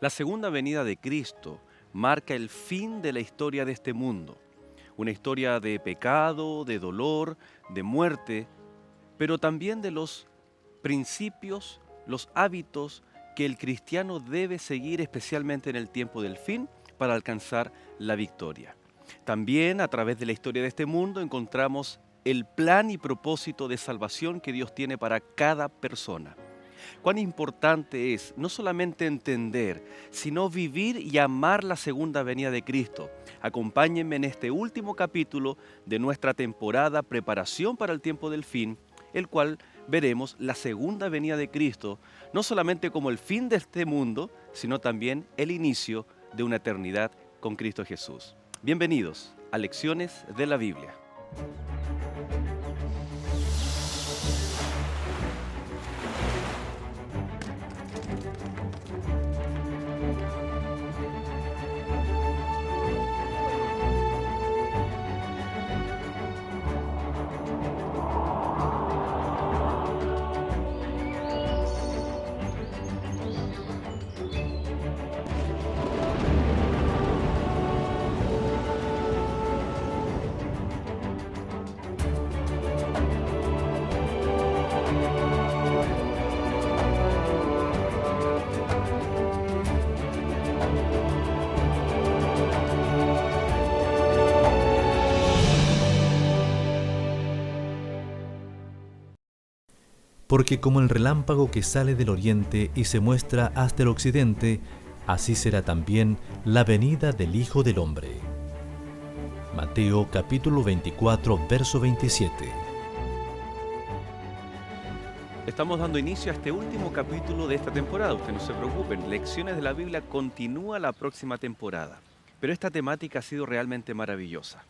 La segunda venida de Cristo marca el fin de la historia de este mundo, una historia de pecado, de dolor, de muerte, pero también de los principios, los hábitos que el cristiano debe seguir especialmente en el tiempo del fin para alcanzar la victoria. También a través de la historia de este mundo encontramos el plan y propósito de salvación que Dios tiene para cada persona. Cuán importante es no solamente entender, sino vivir y amar la segunda venida de Cristo. Acompáñenme en este último capítulo de nuestra temporada Preparación para el tiempo del fin, el cual veremos la segunda venida de Cristo, no solamente como el fin de este mundo, sino también el inicio de una eternidad con Cristo Jesús. Bienvenidos a Lecciones de la Biblia. Porque como el relámpago que sale del oriente y se muestra hasta el occidente, así será también la venida del Hijo del Hombre. Mateo capítulo 24, verso 27. Estamos dando inicio a este último capítulo de esta temporada. Ustedes no se preocupen, Lecciones de la Biblia continúa la próxima temporada. Pero esta temática ha sido realmente maravillosa.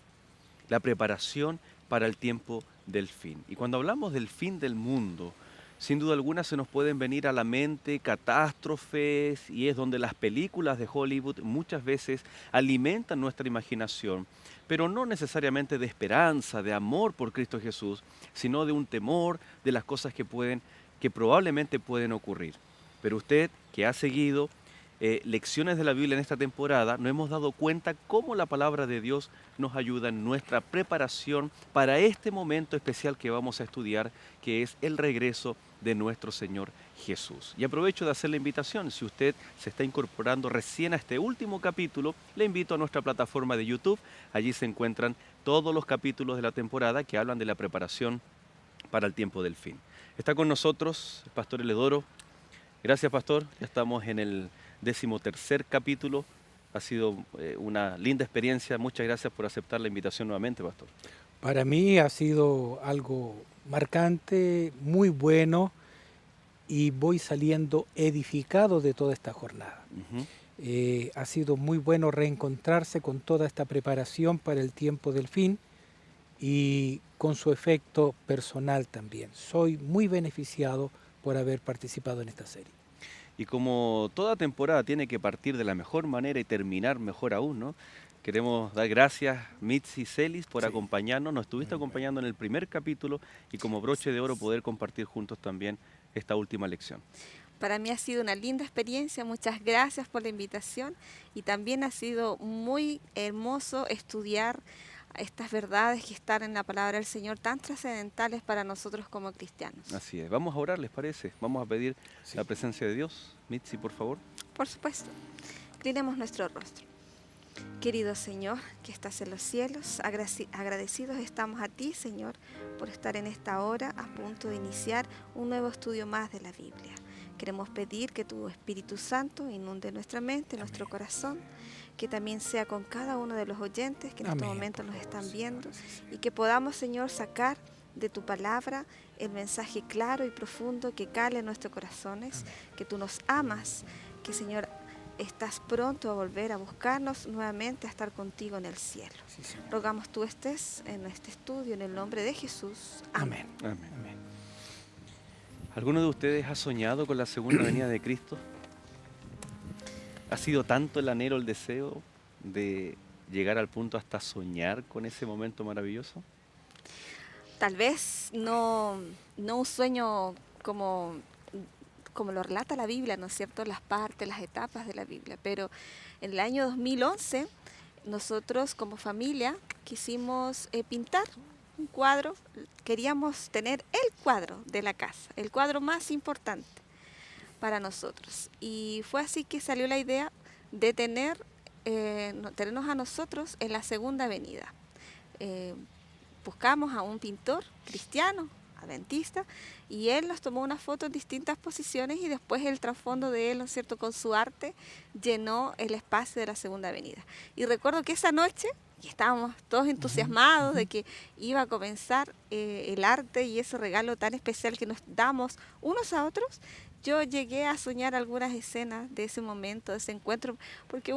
La preparación para el tiempo del fin. Y cuando hablamos del fin del mundo, sin duda alguna se nos pueden venir a la mente catástrofes y es donde las películas de Hollywood muchas veces alimentan nuestra imaginación, pero no necesariamente de esperanza, de amor por Cristo Jesús, sino de un temor de las cosas que probablemente pueden ocurrir. Pero usted que ha seguido lecciones de la Biblia en esta temporada, nos hemos dado cuenta cómo la palabra de Dios nos ayuda en nuestra preparación para este momento especial que vamos a estudiar, que es el regreso de nuestro Señor Jesús. Y aprovecho de hacer la invitación, si usted se está incorporando recién a este último capítulo, le invito a nuestra plataforma de YouTube. Allí se encuentran todos los capítulos de la temporada que hablan de la preparación para el tiempo del fin. Está con nosotros el Pastor Eledoro. Gracias, Pastor. Ya estamos en el 13º capítulo. Ha sido una linda experiencia. Muchas gracias por aceptar la invitación nuevamente, Pastor. Para mí ha sido algo marcante, muy bueno, y voy saliendo edificado de toda esta jornada. Ujú. Ha sido muy bueno reencontrarse con toda esta preparación para el tiempo del fin y con su efecto personal también. Soy muy beneficiado por haber participado en esta serie. Y como toda temporada tiene que partir de la mejor manera y terminar mejor aún, ¿no? Queremos dar gracias, Mitzi Celis, por Sí, acompañarnos. Nos estuviste muy bueno. acompañando en el primer capítulo y como broche de oro poder compartir juntos también esta última lección. Para mí ha sido una linda experiencia, muchas gracias por la invitación y también ha sido muy hermoso estudiar estas verdades que están en la palabra del Señor, tan trascendentales para nosotros como cristianos. Así es. Vamos a orar, ¿les parece? Vamos a pedir Sí. la presencia de Dios. Mitzi, por favor. Por supuesto, inclinemos nuestro rostro. Querido Señor, que estás en los cielos, agradecidos estamos a ti, Señor, por estar en esta hora a punto de iniciar un nuevo estudio más de la Biblia. Queremos pedir que tu Espíritu Santo inunde nuestra mente, nuestro corazón, que también sea con cada uno de los oyentes que en este Amén, momento por nos favor, están Señor, viendo así sea. y que podamos, Señor, sacar de tu palabra el mensaje claro y profundo que cale en nuestros corazones, Amén. que tú nos amas, que, Señor, estás pronto a volver a buscarnos nuevamente, a estar contigo en el cielo. Sí, Señor. Rogamos tú estés en este estudio en el nombre de Jesús. Amén. Amén. Amén. ¿Alguno de ustedes ha soñado con la segunda venida de Cristo? ¿Ha sido tanto el anhelo, el deseo de llegar al punto hasta soñar con ese momento maravilloso? Tal vez no un sueño como como lo relata la Biblia, ¿no es cierto?, las partes, las etapas de la Biblia. Pero en el año 2011, nosotros como familia quisimos pintar un cuadro, queríamos tener el cuadro de la casa, el cuadro más importante para nosotros. Y fue así que salió la idea de tenernos a nosotros en la Segunda Avenida. Buscamos a un pintor cristiano, adventista, y él nos tomó una foto en distintas posiciones y después el trasfondo de él, ¿no es cierto?, con su arte llenó el espacio de la Segunda Avenida. Y recuerdo que esa noche, y estábamos todos entusiasmados de que iba a comenzar el arte y ese regalo tan especial que nos damos unos a otros, yo llegué a soñar algunas escenas de ese momento, de ese encuentro, porque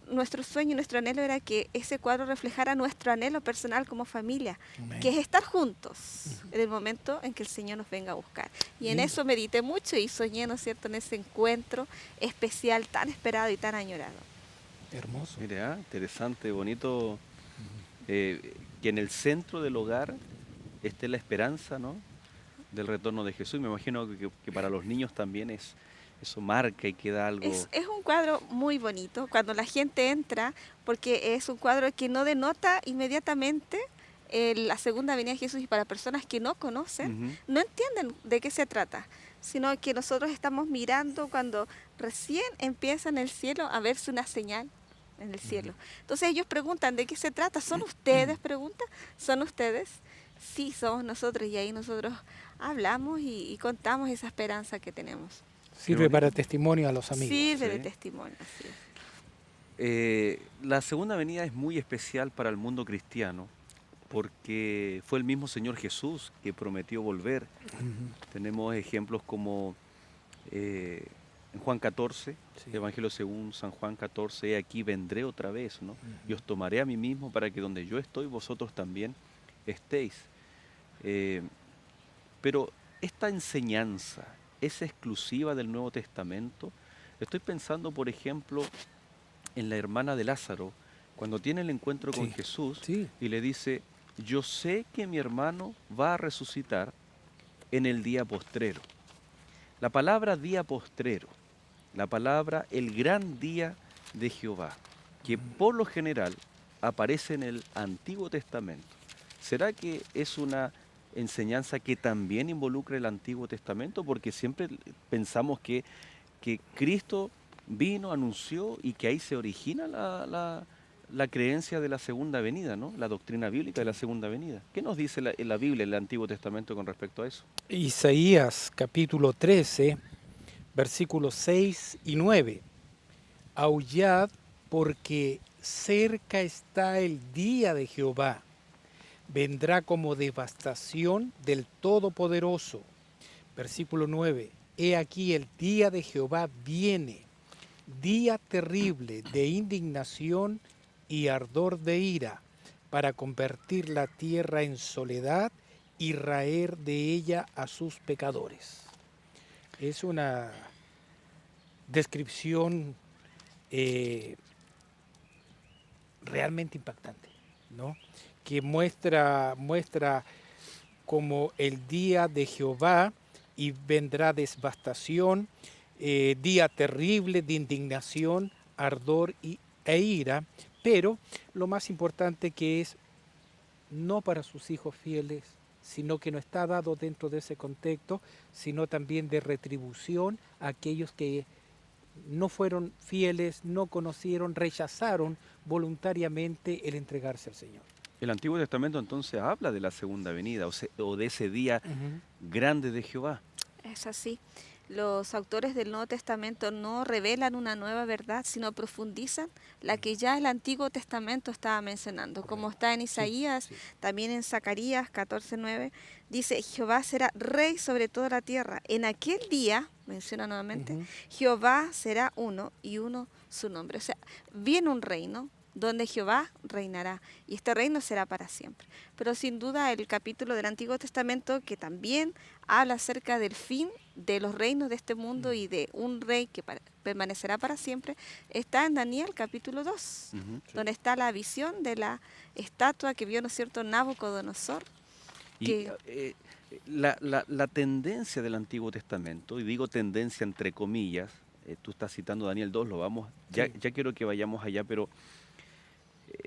nuestro sueño y nuestro anhelo era que ese cuadro reflejara nuestro anhelo personal como familia, Amén. que es estar juntos en el momento en que el Señor nos venga a buscar. Y en eso medité mucho y soñé, ¿no es cierto?, en ese encuentro especial, tan esperado y tan añorado. Hermoso. Mire, interesante, bonito, que en el centro del hogar esté la esperanza, ¿no?, del retorno de Jesús. Me imagino que para los niños también eso marca y queda algo... Es un cuadro muy bonito cuando la gente entra, porque es un cuadro que no denota inmediatamente la Segunda Venida de Jesús, y para personas que no conocen, no entienden de qué se trata, sino que nosotros estamos mirando cuando recién empieza en el cielo a verse una señal en el cielo. Entonces ellos preguntan, ¿de qué se trata? ¿Son ustedes? Preguntan, ¿son ustedes? Sí, somos nosotros, y ahí nosotros hablamos y contamos esa esperanza que tenemos. Sirve para testimonio a los amigos. Sirve Sí. de testimonio, así es. La Segunda Venida es muy especial para el mundo cristiano porque fue el mismo Señor Jesús que prometió volver. Tenemos ejemplos como en Juan 14, Sí. Evangelio según San Juan 14, he aquí vendré otra vez, ¿no? Y os tomaré a mí mismo para que donde yo estoy vosotros también estéis. Pero esta enseñanza es exclusiva del Nuevo Testamento. Estoy pensando, por ejemplo, en la hermana de Lázaro, cuando tiene el encuentro con Sí, Jesús sí. y le dice, yo sé que mi hermano va a resucitar en el día postrero. La palabra día postrero, la palabra el gran día de Jehová, que por lo general aparece en el Antiguo Testamento. ¿Será que es una enseñanza que también involucra el Antiguo Testamento? Porque siempre pensamos que Cristo vino, anunció y que ahí se origina la creencia de la segunda venida, ¿no? La doctrina bíblica de la segunda venida. ¿Qué nos dice la Biblia, el Antiguo Testamento con respecto a eso? Isaías capítulo 13, versículos 6 y 9. Aullad porque cerca está el día de Jehová. Vendrá como devastación del Todopoderoso. Versículo 9. He aquí el día de Jehová viene, día terrible de indignación y ardor de ira, para convertir la tierra en soledad y raer de ella a sus pecadores. Es una descripción realmente impactante, ¿no? Que muestra como el día de Jehová y vendrá devastación, día terrible de indignación, ardor e ira, pero lo más importante que es no para sus hijos fieles, sino que no está dado dentro de ese contexto, sino también de retribución a aquellos que no fueron fieles, no conocieron, rechazaron voluntariamente el entregarse al Señor. El Antiguo Testamento entonces habla de la segunda venida o de ese día grande de Jehová. Es así. Los autores del Nuevo Testamento no revelan una nueva verdad, sino profundizan la que ya el Antiguo Testamento estaba mencionando. Como está en Isaías, Sí. también en Zacarías 14:9, dice, Jehová será rey sobre toda la tierra. En aquel día, menciona nuevamente, Jehová será uno y uno su nombre. O sea, viene un reino donde Jehová reinará, y este reino será para siempre. Pero sin duda el capítulo del Antiguo Testamento que también habla acerca del fin de los reinos de este mundo y de un rey que permanecerá para siempre, está en Daniel capítulo 2, donde está la visión de la estatua que vio, ¿no es cierto?, Nabucodonosor. Y La tendencia del Antiguo Testamento, y digo tendencia entre comillas, tú estás citando Daniel 2, lo vamos, ya, Sí. ya quiero que vayamos allá, pero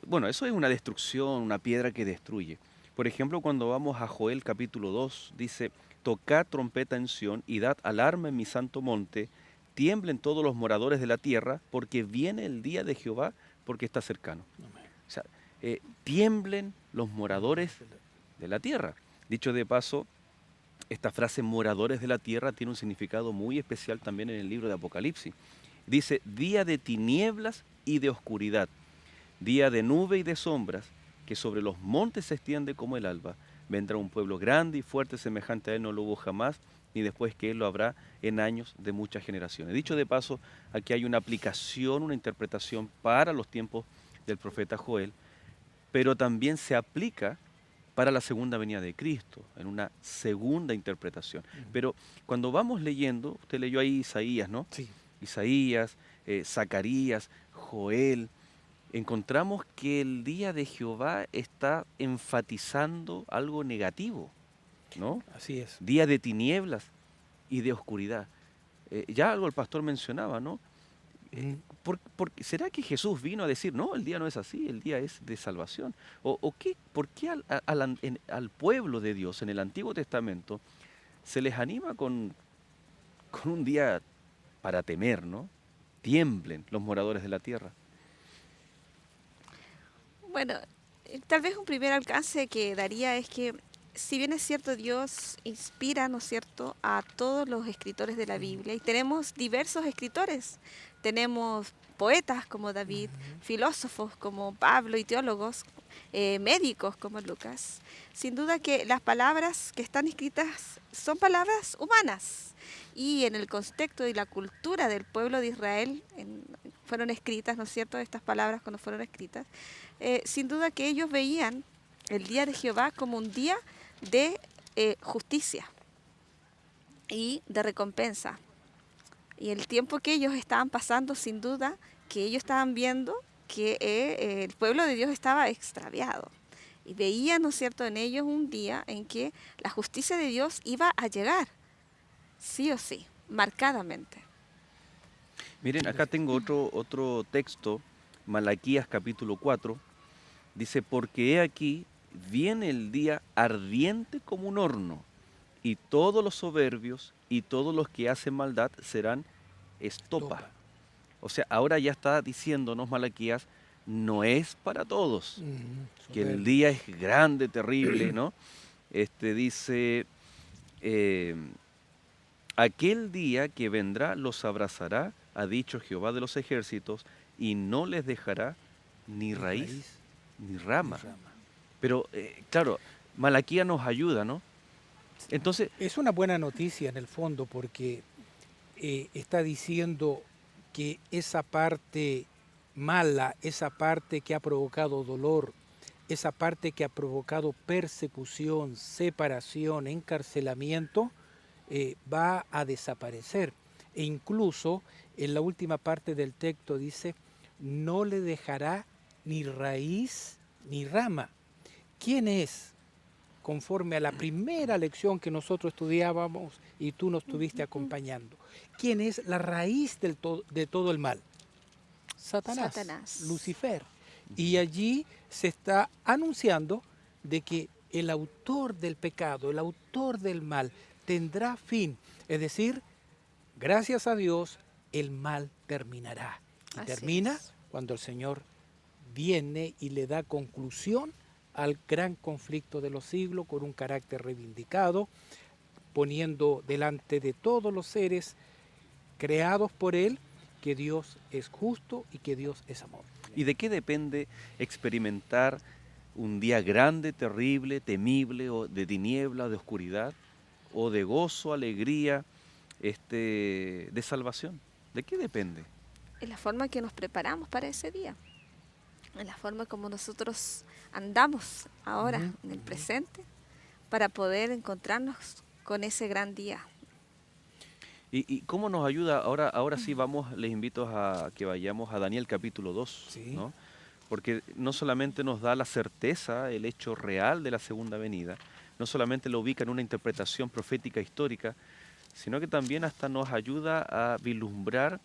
bueno, eso es una destrucción, una piedra que destruye. Por ejemplo, cuando vamos a Joel capítulo 2, dice, tocad trompeta en Sión y dad alarma en mi santo monte, tiemblen todos los moradores de la tierra, porque viene el día de Jehová, porque está cercano. Amén. O sea, tiemblen los moradores de la tierra. Dicho de paso, esta frase moradores de la tierra tiene un significado muy especial también en el libro de Apocalipsis. Dice, día de tinieblas y de oscuridad, día de nube y de sombras, que sobre los montes se extiende como el alba. Vendrá un pueblo grande y fuerte, semejante a él no lo hubo jamás, ni después que él lo habrá en años de muchas generaciones. Dicho de paso, aquí hay una aplicación, una interpretación para los tiempos del profeta Joel, pero también se aplica para la segunda venida de Cristo, en una segunda interpretación. Pero cuando vamos leyendo, usted leyó ahí Isaías, ¿no? Sí. Isaías, Zacarías, Joel, encontramos que el día de Jehová está enfatizando algo negativo, ¿no? Así es. Día de tinieblas y de oscuridad. Ya algo el pastor mencionaba, ¿no? Ujú. ¿Será que Jesús vino a decir, no, el día no es así, el día es de salvación? ¿Por qué al pueblo de Dios en el Antiguo Testamento se les anima con un día para temer, ¿no? Tiemblen los moradores de la tierra. Bueno, tal vez un primer alcance que daría es que, si bien es cierto, Dios inspira, ¿no es cierto?, a todos los escritores de la Biblia, y tenemos diversos escritores, tenemos poetas como David, filósofos como Pablo y teólogos, médicos como Lucas. Sin duda que las palabras que están escritas son palabras humanas, y en el contexto y la cultura del pueblo de Israel fueron escritas, ¿no es cierto?, estas palabras cuando fueron escritas. Sin duda que ellos veían el día de Jehová como un día de justicia y de recompensa. Y el tiempo que ellos estaban pasando, sin duda, que ellos estaban viendo que el pueblo de Dios estaba extraviado. Y veían, ¿no es cierto?, en ellos un día en que la justicia de Dios iba a llegar, sí o sí, marcadamente. Miren, acá tengo otro texto, Malaquías capítulo 4, dice, porque he aquí, viene el día ardiente como un horno, y todos los soberbios y todos los que hacen maldad serán estopa. Topa. O sea, ahora ya está diciéndonos Malaquías, no es para todos, que el Soberbio. día es grande, terrible, ¿no? Dice, aquel día que vendrá los abrazará, ha dicho Jehová de los ejércitos, y no les dejará ni raíz ni rama. Pero, claro, Malaquías nos ayuda, ¿no? Entonces, Es una buena noticia en el fondo porque está diciendo que esa parte mala, esa parte que ha provocado dolor, esa parte que ha provocado persecución, separación, encarcelamiento, va a desaparecer. E incluso en la última parte del texto dice, no le dejará ni raíz ni rama. ¿Quién es? Conforme a la primera lección que nosotros estudiábamos y tú nos estuviste acompañando. ¿Quién es la raíz de todo el mal? Satanás, Lucifer. Y allí se está anunciando de que el autor del pecado, el autor del mal, tendrá fin. Es decir, gracias a Dios, el mal terminará. Y Así termina es. cuando el Señor viene y le da conclusión al gran conflicto de los siglos con un carácter reivindicado, poniendo delante de todos los seres creados por Él que Dios es justo y que Dios es amor. ¿y de qué depende experimentar un día grande, terrible, temible, o de tiniebla, de oscuridad, o de gozo, alegría, de salvación? ¿De qué depende? En la forma que nos preparamos para ese día, en la forma como nosotros andamos ahora, en el presente, para poder encontrarnos con ese gran día. ¿Y cómo nos ayuda? Ahora sí vamos, les invito a que vayamos a Daniel capítulo 2, Sí. ¿no? Porque no solamente nos da la certeza, el hecho real de la segunda venida, no solamente lo ubica en una interpretación profética histórica, sino que también hasta nos ayuda a vislumbrar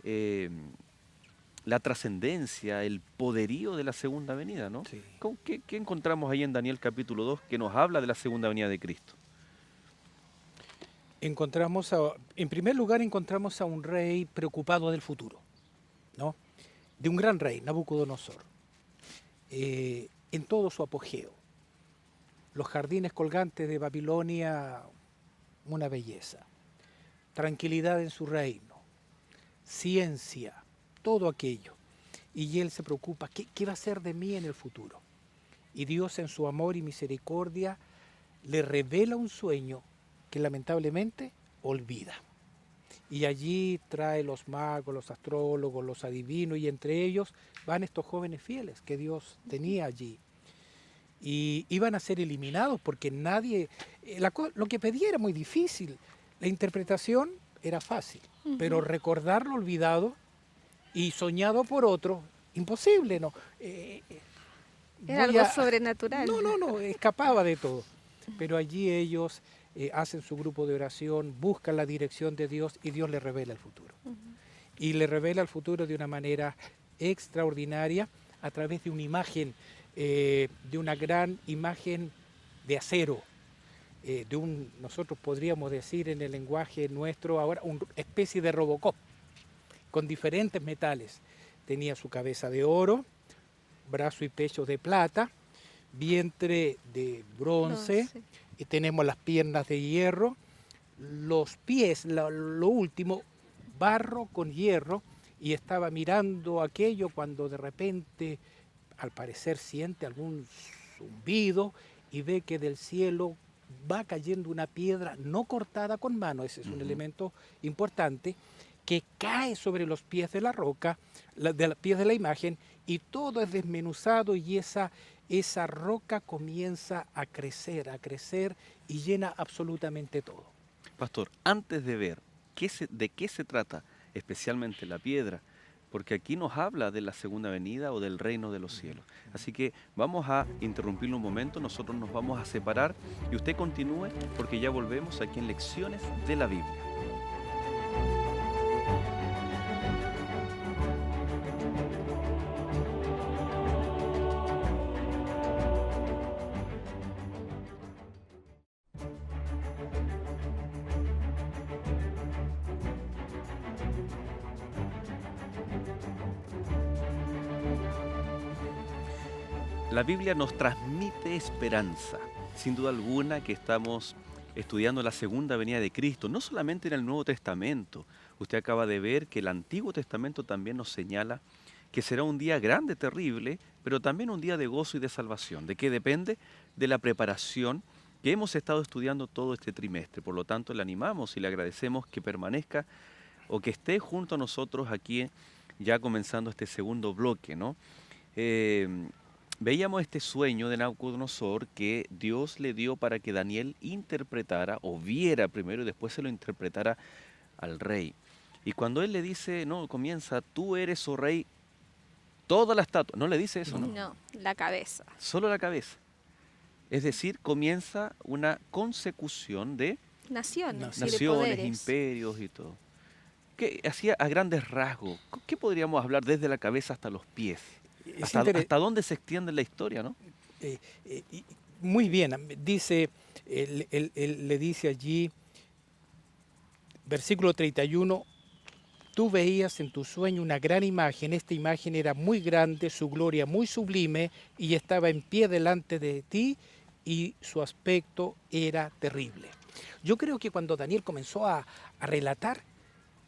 eh, la trascendencia, el poderío de la segunda venida, ¿no? Sí. ¿Qué encontramos ahí en Daniel capítulo 2 que nos habla de la segunda venida de Cristo? En primer lugar, encontramos a un rey preocupado del futuro, ¿no? De un gran rey, Nabucodonosor, en todo su apogeo. Los jardines colgantes de Babilonia, una belleza. Tranquilidad en su reino, ciencia, todo aquello. Y él se preocupa, ¿qué va a ser de mí en el futuro? Y Dios en su amor y misericordia le revela un sueño que lamentablemente olvida. Y allí trae los magos, los astrólogos, los adivinos, y entre ellos van estos jóvenes fieles que Dios tenía allí. Y iban a ser eliminados porque nadie... lo que pedía era muy difícil, la interpretación era fácil, pero recordar lo olvidado y soñado por otro, imposible, ¿no? Era algo sobrenatural. No, escapaba de todo. Pero allí ellos hacen su grupo de oración, buscan la dirección de Dios y Dios les revela el futuro. Y le revela el futuro de una manera extraordinaria a través de una imagen, de una gran imagen de acero, nosotros podríamos decir en el lenguaje nuestro ahora, una especie de Robocop, con diferentes metales. Tenía su cabeza de oro, brazo y pecho de plata, vientre de bronce, y tenemos las piernas de hierro, los pies, lo último, barro con hierro, y estaba mirando aquello cuando de repente, al parecer, siente algún zumbido y ve que del cielo va cayendo una piedra no cortada con mano, ese es un elemento importante, que cae sobre los pies de la roca, de los pies de la imagen, y todo es desmenuzado y esa roca comienza a crecer y llena absolutamente todo. Pastor, antes de ver de qué se trata especialmente la piedra, porque aquí nos habla de la segunda venida o del reino de los cielos. Así que vamos a interrumpirlo un momento, nosotros nos vamos a separar y usted continúe porque ya volvemos aquí en Lecciones de la Biblia. La Biblia nos transmite esperanza, sin duda alguna que estamos estudiando la segunda venida de Cristo, no solamente en el Nuevo Testamento. Usted acaba de ver que el Antiguo Testamento también nos señala que será un día grande, terrible, pero también un día de gozo y de salvación. ¿De qué depende? De la preparación que hemos estado estudiando todo este trimestre. Por lo tanto, le animamos y le agradecemos que permanezca o que esté junto a nosotros aquí ya comenzando este segundo bloque, ¿no? Veíamos este sueño de Nabucodonosor que Dios le dio para que Daniel interpretara o viera primero y después se lo interpretara al rey. Y cuando él le dice, no, comienza, tú eres, oh rey, toda la estatua. No le dice eso, ¿no? No, la cabeza. Solo la cabeza. Es decir, comienza una consecución de Naciones y de naciones, poderes. imperios y todo. Que hacía a grandes rasgos. ¿Qué podríamos hablar desde la cabeza hasta los pies? ¿Hasta dónde se extiende la historia, no? Muy bien, dice, él le dice allí, versículo 31, tú veías en tu sueño una gran imagen, esta imagen era muy grande, su gloria muy sublime, y estaba en pie delante de ti, y su aspecto era terrible. Yo creo que cuando Daniel comenzó a relatar,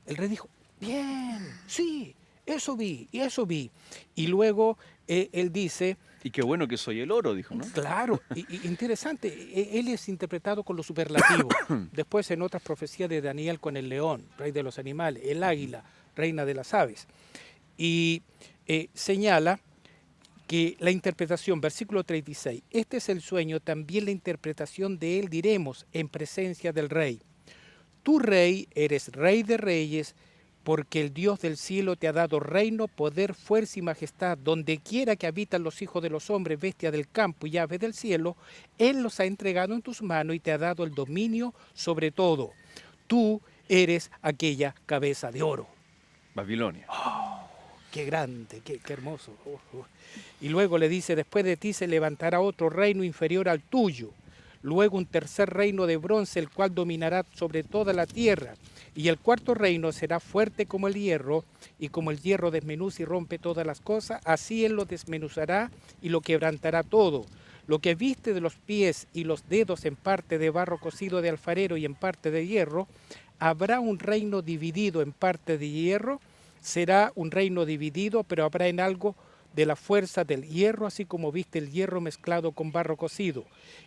el rey dijo, bien, sí, eso vi, y eso vi. Y luego él dice... Y qué bueno que soy el oro, dijo, ¿no? Claro, y interesante, él es interpretado con lo superlativo. Después en otras profecías de Daniel con el león, rey de los animales, el águila, reina de las aves. Y señala que la interpretación, versículo 36, este es el sueño, también la interpretación de él diremos en presencia del rey. Tú, rey, eres rey de reyes, porque el Dios del cielo te ha dado reino, poder, fuerza y majestad. Donde quiera que habitan los hijos de los hombres, bestias del campo y aves del cielo, Él los ha entregado en tus manos y te ha dado el dominio sobre todo. Tú eres aquella cabeza de oro. Babilonia. Qué grande, qué hermoso. Y luego le dice, después de ti se levantará otro reino inferior al tuyo. Luego un tercer reino de bronce, el cual dominará sobre toda la tierra. Y el cuarto reino será fuerte como el hierro, y como el hierro desmenuza y rompe todas las cosas, así él lo desmenuzará y lo quebrantará todo. Lo que viste de los pies y los dedos en parte de barro cocido de alfarero y en parte de hierro, habrá un reino dividido en parte de hierro, será un reino dividido, pero habrá en algo de la fuerza del hierro, así como viste el hierro mezclado con barro cocido.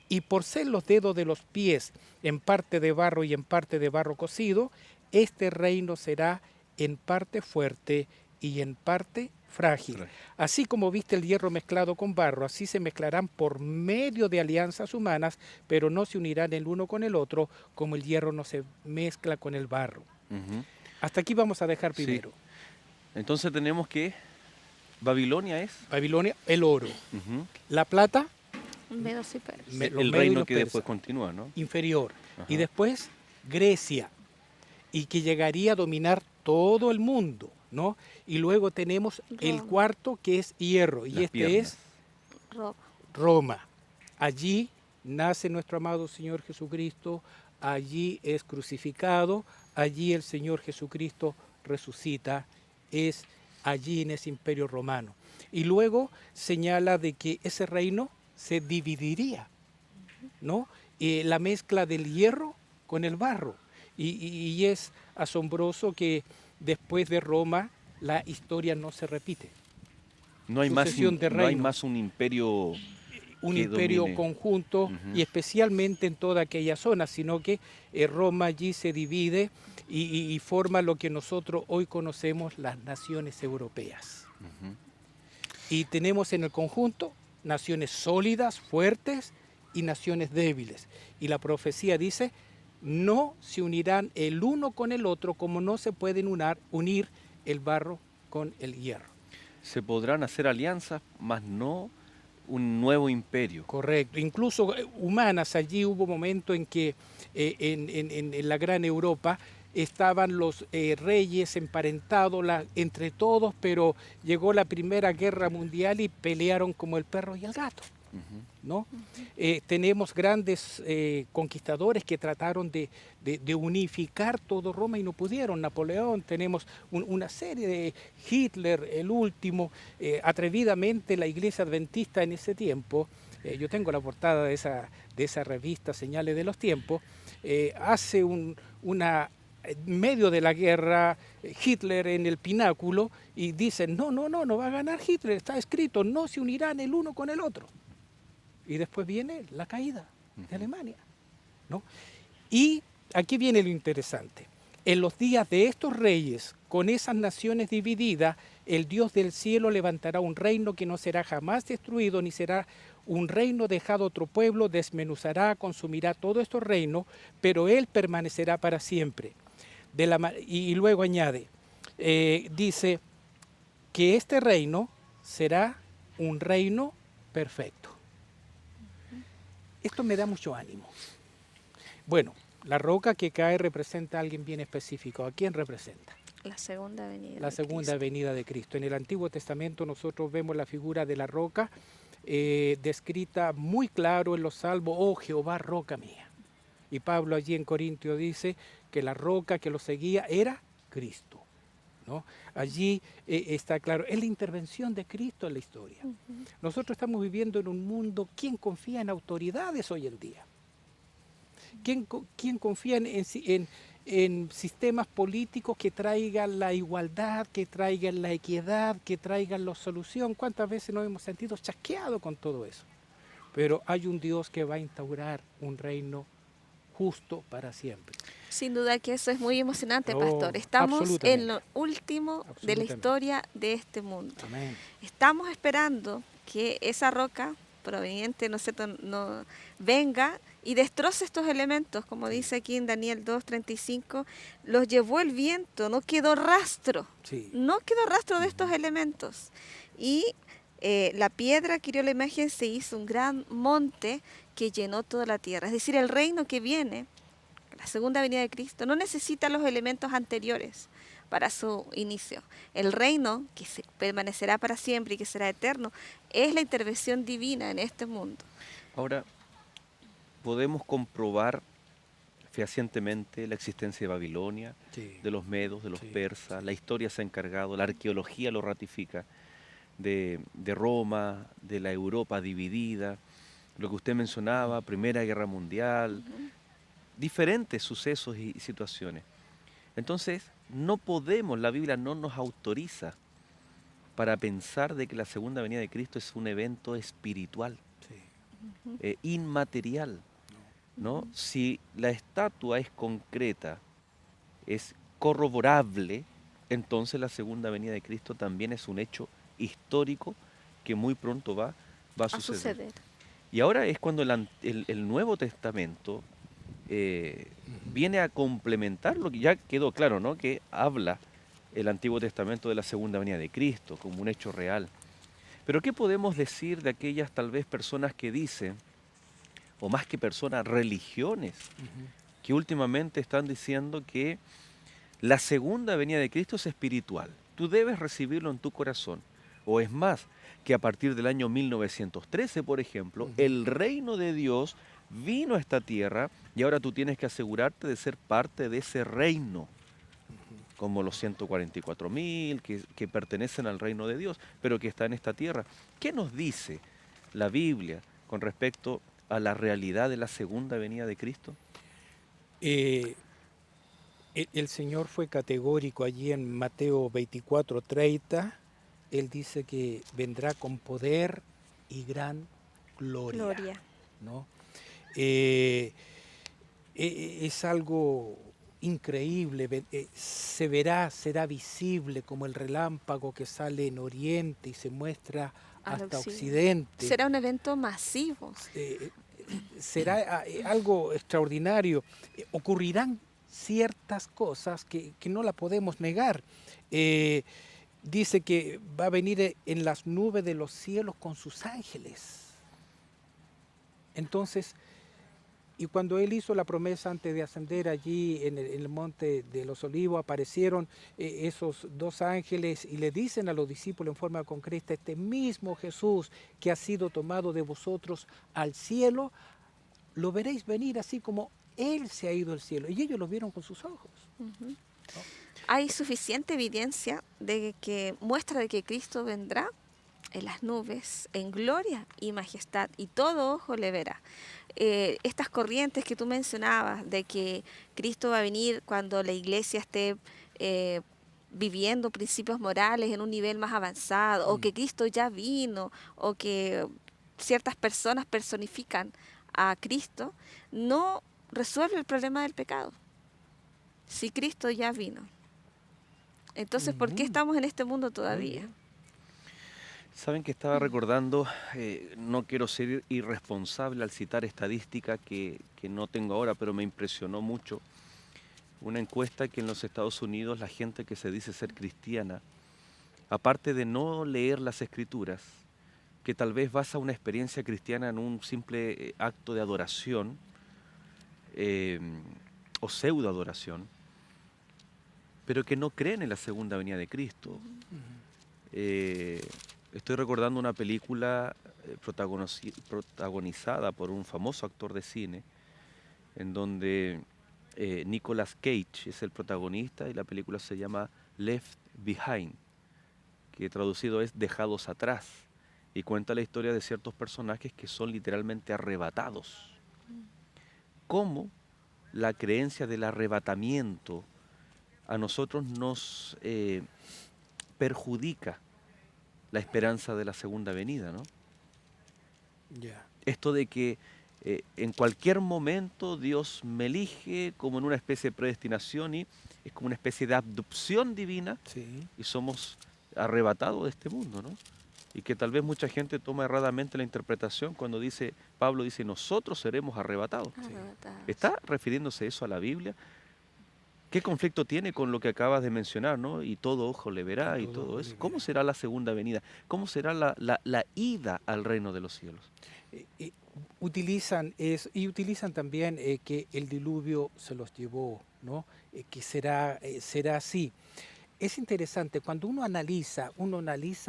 Y por ser los dedos de los pies en parte de barro y en parte de barro cocido, este reino será en parte fuerte y en parte frágil. Así como viste el hierro mezclado con barro, así se mezclarán por medio de alianzas humanas, pero no se unirán el uno con el otro, como el hierro no se mezcla con el barro. Hasta aquí vamos a dejar primero. Sí. Entonces tenemos que Babilonia es Babilonia, el oro. La plata, Medos y persas. el reino que después continúa, ¿no? inferior. Ajá. Y después Grecia, y que llegaría a dominar todo el mundo, ¿no? Y luego tenemos el Roma. cuarto, que es hierro, y Las este piernas. es Roma. Roma. Allí nace nuestro amado Señor Jesucristo, allí es crucificado, allí el Señor Jesucristo resucita, es allí en ese imperio romano. Y luego señala de que ese reino se dividiría, ¿no? La mezcla del hierro con el barro. Y es asombroso que después de Roma la historia no se repite. No hay más Sucesión de no hay reinos. más un imperio Un que imperio domine. conjunto y especialmente en toda aquella zona, sino que Roma allí se divide y forma lo que nosotros hoy conocemos las naciones europeas. Y tenemos en el conjunto naciones sólidas, fuertes y naciones débiles. Y la profecía dice, no se unirán el uno con el otro como no se pueden unir el barro con el hierro. Se podrán hacer alianzas, mas no un nuevo imperio. Correcto, incluso humanas. Allí hubo momentos en que en la gran Europa estaban los reyes emparentados entre todos, pero llegó la Primera Guerra Mundial y pelearon como el perro y el gato, ¿no? Tenemos grandes conquistadores que trataron de unificar todo Roma y no pudieron. Napoleón, tenemos una serie de Hitler, el último, atrevidamente la Iglesia Adventista en ese tiempo. Yo tengo la portada de esa revista Señales de los Tiempos. Hace en medio de la guerra, Hitler en el pináculo y dicen, no va a ganar Hitler, está escrito, no se unirán el uno con el otro. Y después viene la caída de Alemania, ¿no? Y aquí viene lo interesante. En los días de estos reyes, con esas naciones divididas, el Dios del cielo levantará un reino que no será jamás destruido, ni será un reino dejado a otro pueblo, desmenuzará, consumirá todos estos reinos, pero Él permanecerá para siempre. Y luego añade, dice que este reino será un reino perfecto. Esto me da mucho ánimo. Bueno, la roca que cae representa a alguien bien específico. ¿A quién representa? La segunda venida. La de segunda Cristo. venida de Cristo. En el Antiguo Testamento nosotros vemos la figura de la roca descrita muy claro en los Salmos, oh Jehová, roca mía. Y Pablo allí en Corintio dice que la roca que lo seguía era Cristo, ¿no? Allí está claro, es la intervención de Cristo en la historia. Nosotros estamos viviendo en un mundo, ¿quién confía en autoridades hoy en día? ¿Quién confía en sistemas políticos que traigan la igualdad, que traigan la equidad, que traigan la solución? ¿Cuántas veces nos hemos sentido chasqueados con todo eso? Pero hay un Dios que va a instaurar un reino justo para siempre. Sin duda que eso es muy emocionante, Oh, pastor. Estamos absolutamente. en lo último de la Absolutamente. historia de este mundo. Amén. Estamos esperando que esa roca proveniente, ¿no es cierto?, no, venga y destroce estos elementos, como dice aquí en Daniel 2:35, los llevó el viento, no quedó rastro, Sí. no quedó rastro de estos elementos. Y la piedra que hirió la imagen se hizo un gran monte que llenó toda la tierra. Es decir, el reino que viene, la segunda venida de Cristo, no necesita los elementos anteriores para su inicio. El reino, que permanecerá para siempre y que será eterno, es la intervención divina en este mundo. Ahora, podemos comprobar fehacientemente la existencia de Babilonia, Sí. de los medos, de los Sí. persas, la historia se ha encargado, la arqueología lo ratifica, de Roma, de la Europa dividida, lo que usted mencionaba, Primera Guerra Mundial, diferentes sucesos y situaciones. Entonces, no podemos, la Biblia no nos autoriza para pensar de que la segunda venida de Cristo es un evento espiritual, Sí. inmaterial, ¿no? Si la estatua es concreta, es corroborable, entonces la segunda venida de Cristo también es un hecho histórico que muy pronto va a A suceder. suceder. Y ahora es cuando el Nuevo Testamento viene a complementar lo que ya quedó claro, ¿no? Que habla el Antiguo Testamento de la segunda venida de Cristo como un hecho real. Pero ¿qué podemos decir de aquellas tal vez personas que dicen, o más que personas, religiones, que últimamente están diciendo que la segunda venida de Cristo es espiritual? Tú debes recibirlo en tu corazón. O es más, que a partir del año 1913, por ejemplo, el reino de Dios vino a esta tierra y ahora tú tienes que asegurarte de ser parte de ese reino, como los 144.000 que pertenecen al reino de Dios, pero que está en esta tierra. ¿Qué nos dice la Biblia con respecto a la realidad de la segunda venida de Cristo? El Señor fue categórico allí en Mateo 24:30. Él dice que vendrá con poder y gran gloria. ¿No? Es algo increíble, se verá, será visible como el relámpago que sale en oriente y se muestra Al hasta occidente. occidente. Será un evento masivo. Será algo extraordinario. Ocurrirán ciertas cosas que no la podemos negar. Dice que va a venir en las nubes de los cielos con sus ángeles. Entonces, y cuando él hizo la promesa antes de ascender allí en el monte de los olivos, aparecieron esos dos ángeles y le dicen a los discípulos en forma concreta, este mismo Jesús que ha sido tomado de vosotros al cielo, lo veréis venir así como él se ha ido al cielo. Y ellos lo vieron con sus ojos. Hay suficiente evidencia de que muestra de que Cristo vendrá en las nubes, en gloria y majestad, y todo ojo le verá. Estas corrientes que tú mencionabas, de que Cristo va a venir cuando la iglesia esté viviendo principios morales en un nivel más avanzado, o que Cristo ya vino, o que ciertas personas personifican a Cristo, no resuelve el problema del pecado. Si Cristo ya vino. Entonces, ¿por qué estamos en este mundo todavía? Saben que estaba recordando, no quiero ser irresponsable al citar estadística que no tengo ahora, pero me impresionó mucho. Una encuesta que en los Estados Unidos la gente que se dice ser cristiana, aparte de no leer las escrituras, que tal vez basa una experiencia cristiana en un simple acto de adoración o pseudo adoración, pero que no creen en la segunda venida de Cristo. Estoy recordando una película protagonizada por un famoso actor de cine, en donde Nicolas Cage es el protagonista y la película se llama Left Behind, que traducido es Dejados Atrás, y cuenta la historia de ciertos personajes que son literalmente arrebatados. ¿Cómo la creencia del arrebatamiento a nosotros nos perjudica la esperanza de la segunda venida, ¿no? Esto de que en cualquier momento Dios me elige como en una especie de predestinación y es como una especie de abducción divina y somos arrebatados de este mundo, ¿no? y que tal vez mucha gente toma erradamente la interpretación cuando Pablo dice, nosotros seremos arrebatados. Arrebatados. ¿Está refiriéndose eso a la Biblia? ¿Qué conflicto tiene con lo que acabas de mencionar, ¿no? Y todo ojo le verá y Todo todo ojo eso. le ¿Cómo verá. será la segunda venida? ¿Cómo será la ida al reino de los cielos? Utilizan también que el diluvio se los llevó, ¿no? Que será así. Es interesante, cuando uno analiza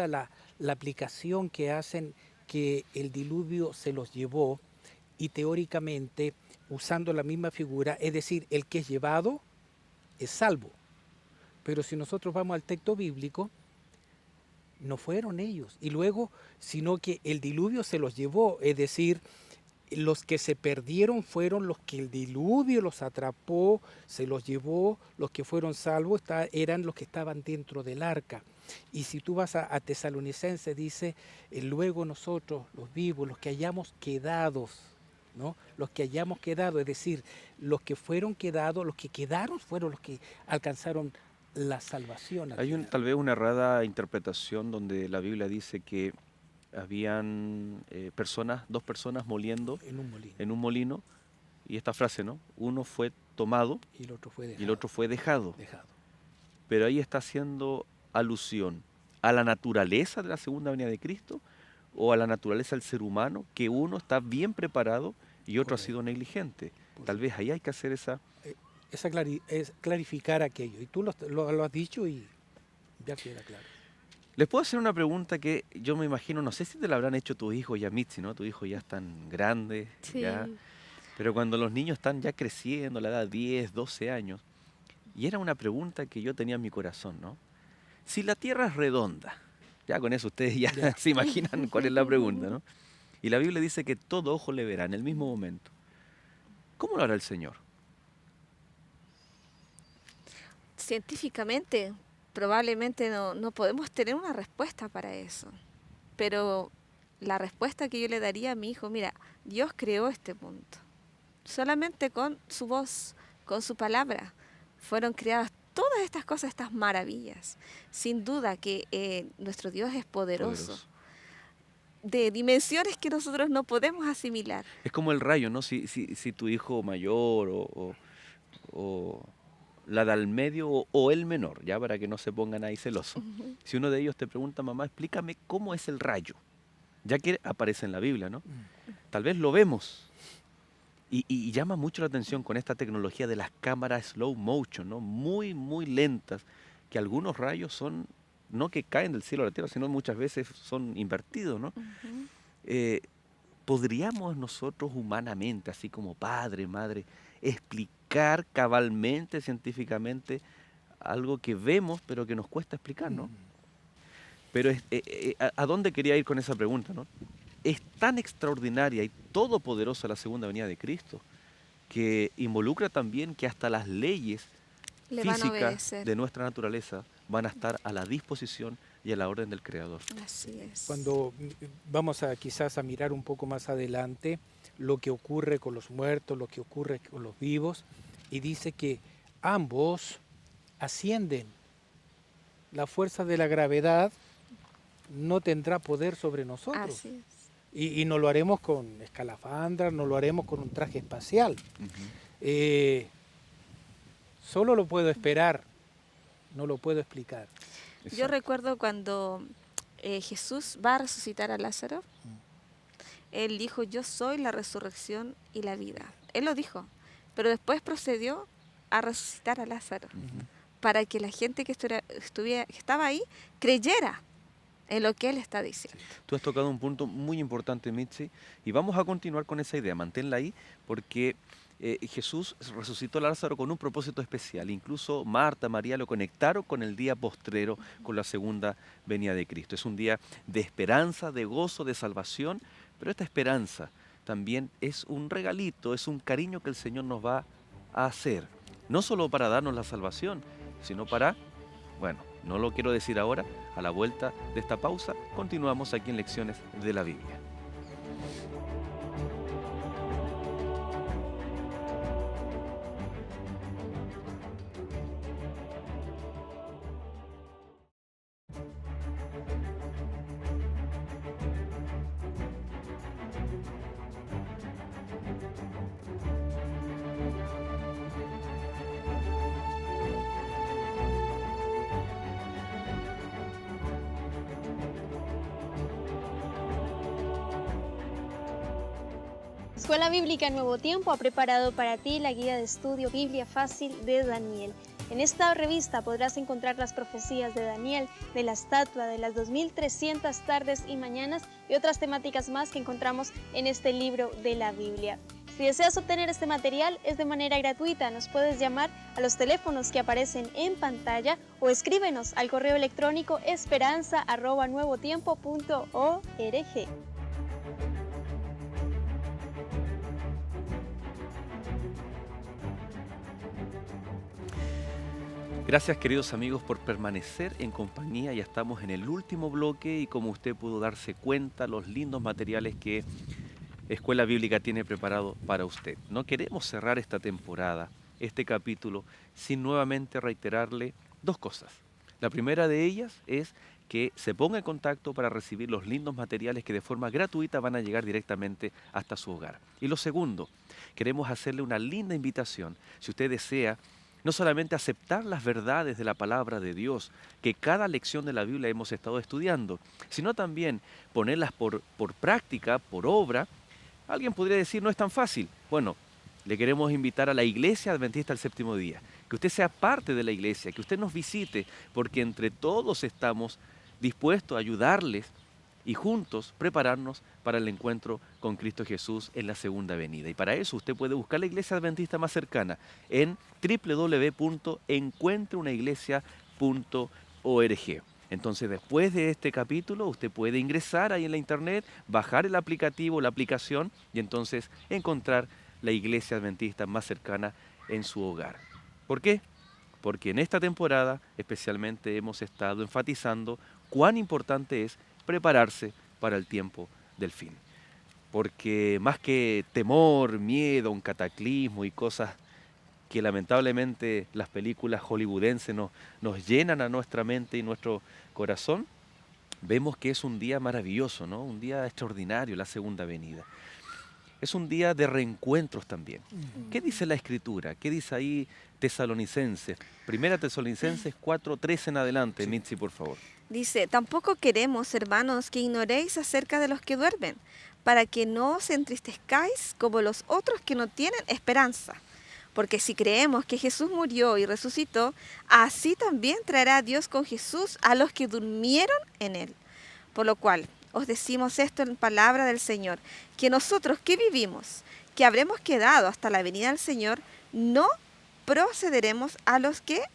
la aplicación que hacen que el diluvio se los llevó y teóricamente usando la misma figura, es decir, el que es llevado es salvo. Pero si nosotros vamos al texto bíblico, no fueron ellos. Y luego, sino que el diluvio se los llevó, es decir, los que se perdieron fueron los que el diluvio los atrapó, se los llevó, los que fueron salvos eran los que estaban dentro del arca. Y si tú vas a Tesalonicenses, dice, luego nosotros, los vivos, los que hayamos quedado, ¿no? Los que hayamos quedado, es decir, los que fueron quedados, los que quedaron fueron los que alcanzaron la salvación. Hay tal vez una errada interpretación donde la Biblia dice que habían dos personas moliendo en un molino, y esta frase, ¿no? Uno fue tomado y el otro fue dejado. y el otro fue dejado. Pero ahí está haciendo alusión a la naturaleza de la segunda venida de Cristo o a la naturaleza del ser humano, que uno está bien preparado y otro ha sido negligente. Tal vez ahí hay que hacer es clarificar aquello. Y tú lo has dicho y ya queda claro. Les puedo hacer una pregunta que yo me imagino, no sé si te la habrán hecho tus hijos ya, Mitzi, ¿no? Tus hijos ya están grandes, Sí. ya. Pero cuando los niños están ya creciendo, a la edad de 10, 12 años, y era una pregunta que yo tenía en mi corazón, ¿no? Si la Tierra es redonda, ya con eso ustedes ya se imaginan cuál es la pregunta, ¿no? Y la Biblia dice que todo ojo le verá en el mismo momento. ¿Cómo lo hará el Señor? Científicamente, probablemente no podemos tener una respuesta para eso. Pero la respuesta que yo le daría a mi hijo, mira, Dios creó este mundo. Solamente con su voz, con su palabra, fueron creadas todas estas cosas, estas maravillas. Sin duda que nuestro Dios es poderoso, de dimensiones que nosotros no podemos asimilar. Es como el rayo, ¿no? Si tu hijo mayor o la del medio o el menor, ya para que no se pongan ahí celosos. Si uno de ellos te pregunta, mamá, explícame cómo es el rayo, ya que aparece en la Biblia, ¿no? Tal vez lo vemos. Y llama mucho la atención con esta tecnología de las cámaras slow motion, ¿no? Muy, muy lentas, que algunos rayos son, no que caen del cielo a la tierra, sino muchas veces son invertidos, ¿no? ¿Podríamos nosotros humanamente, así como padre, madre, explicar cabalmente, científicamente, algo que vemos pero que nos cuesta explicar, ¿no? Pero ¿a dónde quería ir con esa pregunta, no? Es tan extraordinaria y todopoderosa la segunda venida de Cristo que involucra también que hasta las leyes físicas de nuestra naturaleza van a estar a la disposición y a la orden del Creador. Así es. Cuando vamos quizás a mirar un poco más adelante lo que ocurre con los muertos, lo que ocurre con los vivos, y dice que ambos ascienden. La fuerza de la gravedad no tendrá poder sobre nosotros. Así es. Y no lo haremos con escalafandras, no lo haremos con un traje espacial. Solo lo puedo esperar, no lo puedo explicar. Yo recuerdo cuando Jesús va a resucitar a Lázaro, Él dijo, yo soy la resurrección y la vida. Él lo dijo, pero después procedió a resucitar a Lázaro para que la gente que estaba ahí creyera en lo que Él está diciendo. Tú has tocado un punto muy importante, Mitzi, y vamos a continuar con esa idea, manténla ahí, porque Jesús resucitó a Lázaro con un propósito especial. Incluso Marta, María lo conectaron con el día postrero, con la segunda venida de Cristo. Es un día de esperanza, de gozo, de salvación, pero esta esperanza también es un regalito, es un cariño que el Señor nos va a hacer, no solo para darnos la salvación, sino para, bueno, no lo quiero decir ahora, a la vuelta de esta pausa, continuamos aquí en Lecciones de la Biblia. Escuela Bíblica Nuevo Tiempo ha preparado para ti la guía de estudio Biblia Fácil de Daniel. En esta revista podrás encontrar las profecías de Daniel, de la estatua, de las 2300 tardes y mañanas y otras temáticas más que encontramos en este libro de la Biblia. Si deseas obtener este material, es de manera gratuita. Nos puedes llamar a los teléfonos que aparecen en pantalla o escríbenos al correo electrónico esperanza@nuevotiempo.org. Gracias, queridos amigos, por permanecer en compañía. Ya estamos en el último bloque y como usted pudo darse cuenta, los lindos materiales que Escuela Bíblica tiene preparado para usted. No queremos cerrar esta temporada, este capítulo, sin nuevamente reiterarle dos cosas. La primera de ellas es que se ponga en contacto para recibir los lindos materiales que de forma gratuita van a llegar directamente hasta su hogar. Y lo segundo, queremos hacerle una linda invitación. Si usted desea no solamente aceptar las verdades de la palabra de Dios, que cada lección de la Biblia hemos estado estudiando, sino también ponerlas por práctica, por obra. Alguien podría decir, no es tan fácil. Bueno, le queremos invitar a la Iglesia Adventista del Séptimo Día, que usted sea parte de la iglesia, que usted nos visite, porque entre todos estamos dispuestos a ayudarles y juntos prepararnos para el encuentro con Cristo Jesús en la segunda venida. Y para eso usted puede buscar la iglesia adventista más cercana en www.encuentreunaiglesia.org. Entonces, después de este capítulo, usted puede ingresar ahí en la internet, bajar el aplicativo, la aplicación, y entonces encontrar la iglesia adventista más cercana en su hogar. ¿Por qué? Porque en esta temporada especialmente hemos estado enfatizando cuán importante es prepararse para el tiempo del fin. Porque más que temor, miedo, un cataclismo y cosas que lamentablemente las películas hollywoodenses nos llenan a nuestra mente y nuestro corazón, vemos que es un día maravilloso, ¿no? Un día extraordinario, la segunda venida. Es un día de reencuentros también. ¿Qué dice la Escritura? ¿Qué dice ahí Tesalonicenses? Primera Tesalonicenses 4:13 en adelante, Mitzi, por favor. Dice, tampoco queremos, hermanos, que ignoréis acerca de los que duermen, para que no os entristezcáis como los otros que no tienen esperanza. Porque si creemos que Jesús murió y resucitó, así también traerá Dios con Jesús a los que durmieron en él. Por lo cual, os decimos esto en palabra del Señor, que nosotros que vivimos, que habremos quedado hasta la venida del Señor, no precederemos a los que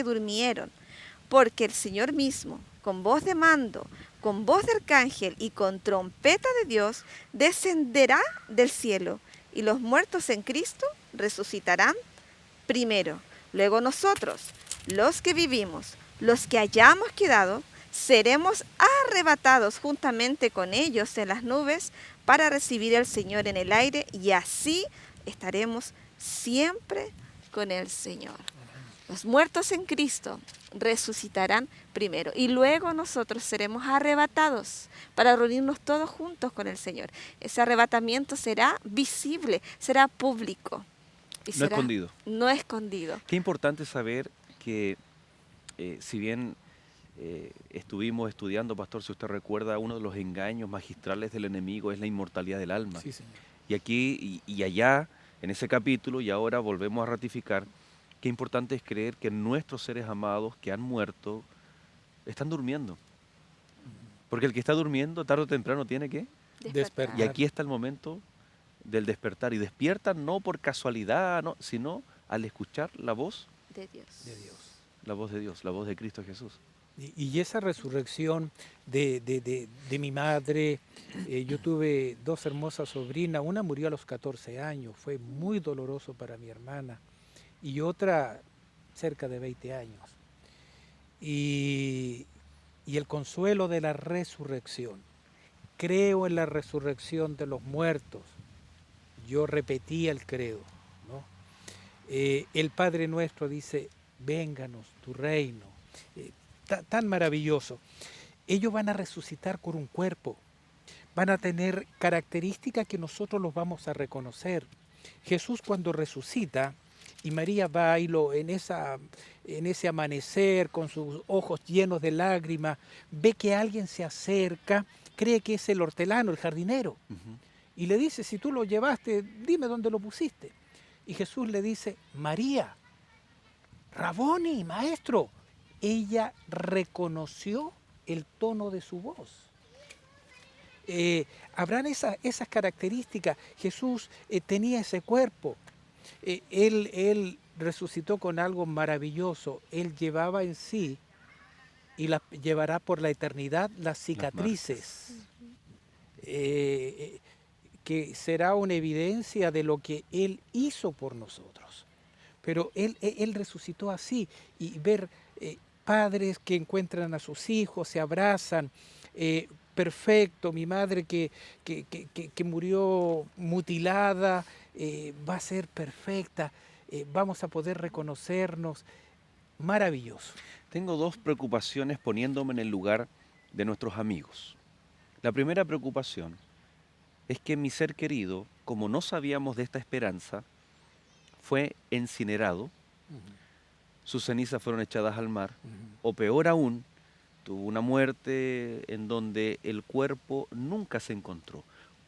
durmieron. Porque el Señor mismo, con voz de mando, con voz de arcángel y con trompeta de Dios, descenderá del cielo, y los muertos en Cristo resucitarán primero. Luego nosotros, los que vivimos, los que hayamos quedado, seremos arrebatados juntamente con ellos en las nubes para recibir al Señor en el aire, y así estaremos siempre con el Señor. Los muertos en Cristo resucitarán primero y luego nosotros seremos arrebatados para reunirnos todos juntos con el Señor. Ese arrebatamiento será visible, será público. Y No será escondido. No escondido. Qué importante saber que si bien estuvimos estudiando, pastor, si usted recuerda, uno de los engaños magistrales del enemigo es la inmortalidad del alma. Sí, señor. Y aquí y allá, en ese capítulo, y ahora volvemos a ratificar, qué importante es creer que nuestros seres amados que han muerto están durmiendo. Porque el que está durmiendo, tarde o temprano, tiene que... Despertar. Y aquí está el momento del despertar. Y despiertan no por casualidad, no, sino al escuchar la voz De Dios. De Dios. la voz de Dios, la voz de Cristo Jesús. Y esa resurrección de mi madre, yo tuve dos hermosas sobrinas, una murió a los 14 años, fue muy doloroso para mi hermana, y otra cerca de 20 años. Y el consuelo de la resurrección. Creo en la resurrección de los muertos. Yo repetía el credo, ¿no? El Padre Nuestro dice, vénganos tu reino. Tan maravilloso. Ellos van a resucitar con un cuerpo. Van a tener características que nosotros los vamos a reconocer. Jesús cuando resucita, y María va y en ese amanecer, con sus ojos llenos de lágrimas, ve que alguien se acerca, cree que es el hortelano, el jardinero. Y le dice, si tú lo llevaste, dime dónde lo pusiste. Y Jesús le dice, María, Raboni, maestro. Ella reconoció el tono de su voz. Habrán esas características. Jesús tenía ese cuerpo. Él resucitó con algo maravilloso. Él llevaba en sí y llevará por la eternidad las cicatrices, que será una evidencia de lo que Él hizo por nosotros. Pero Él resucitó así, y ver padres que encuentran a sus hijos, se abrazan, perfecto, mi madre que murió mutilada, va a ser perfecta, vamos a poder reconocernos, maravilloso. Tengo dos preocupaciones poniéndome en el lugar de nuestros amigos. La primera preocupación es que mi ser querido, como no sabíamos de esta esperanza, fue incinerado, sus cenizas fueron echadas al mar, o peor aún, tuvo una muerte en donde el cuerpo nunca se encontró.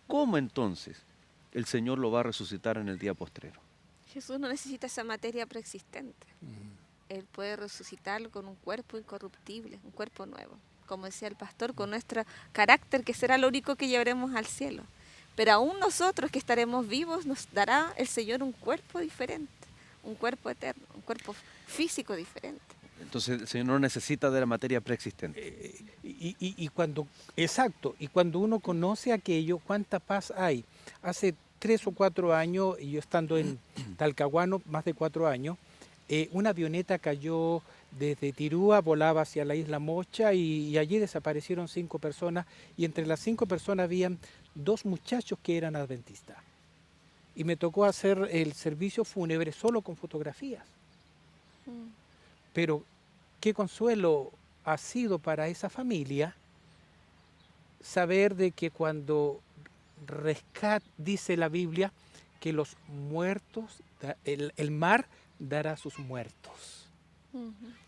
¿Cómo entonces el Señor lo va a resucitar en el día postrero? Jesús no necesita esa materia preexistente. Él puede resucitarlo con un cuerpo incorruptible, un cuerpo nuevo. Como decía el pastor, con nuestro carácter, que será lo único que llevaremos al cielo. Pero aún nosotros que estaremos vivos, nos dará el Señor un cuerpo diferente, un cuerpo eterno, un cuerpo físico diferente. Entonces el Señor no necesita de la materia preexistente. Y cuando, exacto, y cuando uno conoce aquello, cuánta paz hay. Hace 3 o 4 años, y yo estando en Talcahuano, más de 4 años, una avioneta cayó desde Tirúa, volaba hacia la isla Mocha, y allí desaparecieron 5 personas, y entre las 5 personas habían 2 muchachos que eran adventistas. Y me tocó hacer el servicio fúnebre solo con fotografías. Pero qué consuelo ha sido para esa familia saber de que cuando dice la Biblia, que los muertos, el mar dará sus muertos.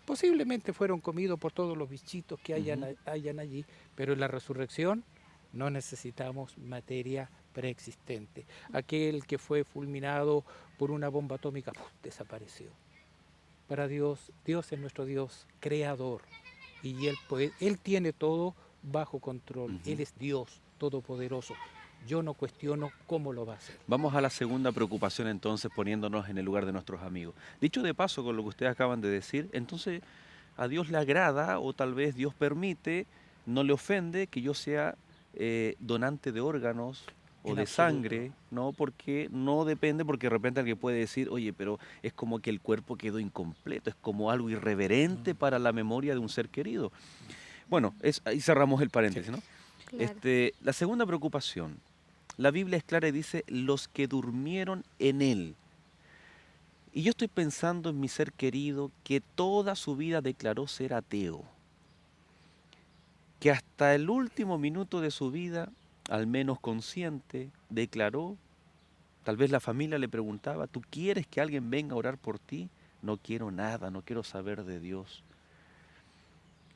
Posiblemente fueron comidos por todos los bichitos que hayan allí, pero en la resurrección no necesitamos materia preexistente. Aquel que fue fulminado por una bomba atómica, desapareció. Para Dios, Dios es nuestro Dios creador, y Él tiene todo bajo control. Él es Dios todopoderoso. Yo no cuestiono cómo lo va a hacer. Vamos a la segunda preocupación entonces, poniéndonos en el lugar de nuestros amigos. Dicho de paso con lo que ustedes acaban de decir, entonces a Dios le agrada, o tal vez Dios permite, no le ofende que yo sea donante de órganos o de sangre, ¿no? Porque no depende, porque de repente alguien puede decir, oye, pero es como que el cuerpo quedó incompleto, es como algo irreverente para la memoria de un ser querido. Bueno, ahí cerramos el paréntesis, ¿no? Claro. La segunda preocupación, la Biblia es clara y dice, los que durmieron en él. Y yo estoy pensando en mi ser querido que toda su vida declaró ser ateo, que hasta el último minuto de su vida, al menos consciente, declaró, tal vez la familia le preguntaba, ¿tú quieres que alguien venga a orar por ti? No quiero nada, no quiero saber de Dios.